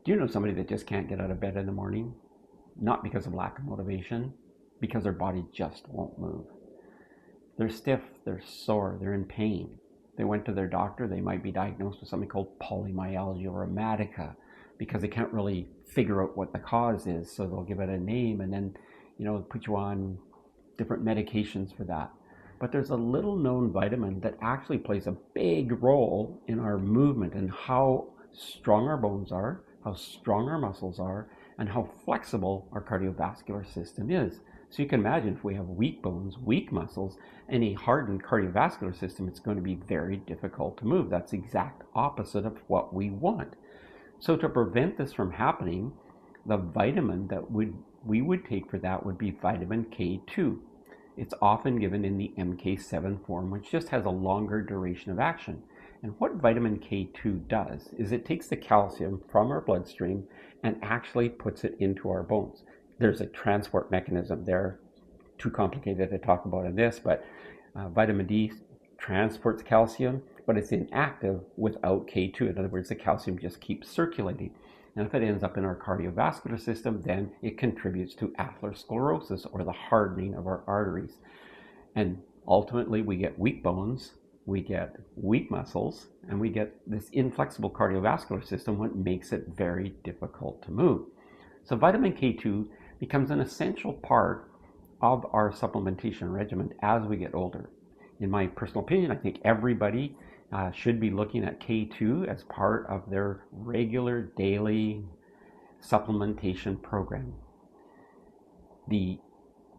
Do you know somebody that just can't get out of bed in the morning? Not because of lack of motivation, because their body just won't move. They're stiff, they're sore, they're in pain. They went to their doctor, they might be diagnosed with something called polymyalgia rheumatica because they can't really figure out what the cause is. So they'll give it a name and then, put you on different medications for that. But there's a little known vitamin that actually plays a big role in our movement and how strong our bones are, how strong our muscles are, and how flexible our cardiovascular system is. So you can imagine if we have weak bones, weak muscles, and a hardened cardiovascular system, it's going to be very difficult to move. That's the exact opposite of what we want. So to prevent this from happening, the vitamin that we would take for that would be vitamin K2. It's often given in the MK7 form, which just has a longer duration of action. And what vitamin K2 does is it takes the calcium from our bloodstream and actually puts it into our bones. There's a transport mechanism there, too complicated to talk about in this, but vitamin D transports calcium, but it's inactive without K2. In other words, the calcium just keeps circulating. And if it ends up in our cardiovascular system, then it contributes to atherosclerosis, or the hardening of our arteries. And ultimately, we get weak bones, we get weak muscles, and we get this inflexible cardiovascular system, which makes it very difficult to move. So vitamin K2 becomes an essential part of our supplementation regimen as we get older. In my personal opinion, I think everybody should be looking at K2 as part of their regular daily supplementation program. The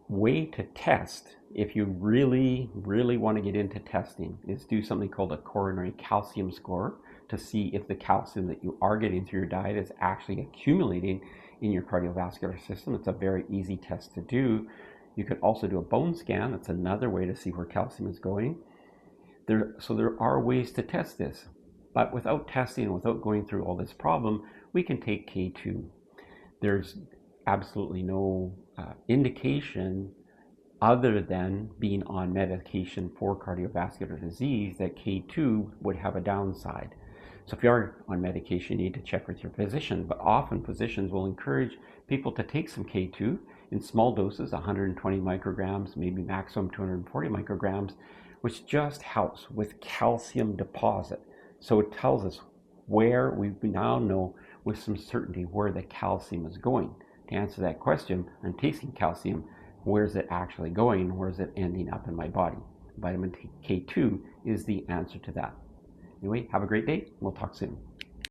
way to test, if you really want to get into testing, is do something called a coronary calcium score to see if the calcium that you are getting through your diet is actually accumulating in your cardiovascular system. It's a very easy test to do. You could also do a bone scan. That's another way to see where calcium is going. So there are ways to test this, but without testing, without going through all this problem, we can take K2. There's absolutely no indication other than being on medication for cardiovascular disease that K2 would have a downside. So if you are on medication, you need to check with your physician, but often physicians will encourage people to take some K2 in small doses, 120 micrograms, maybe maximum 240 micrograms, which just helps with calcium deposit. So it tells us where we now know with some certainty where the calcium is going. To answer that question, I'm tasting calcium, where's it actually going? Where's it ending up in my body? Vitamin K2 is the answer to that. Anyway, have a great day. We'll talk soon.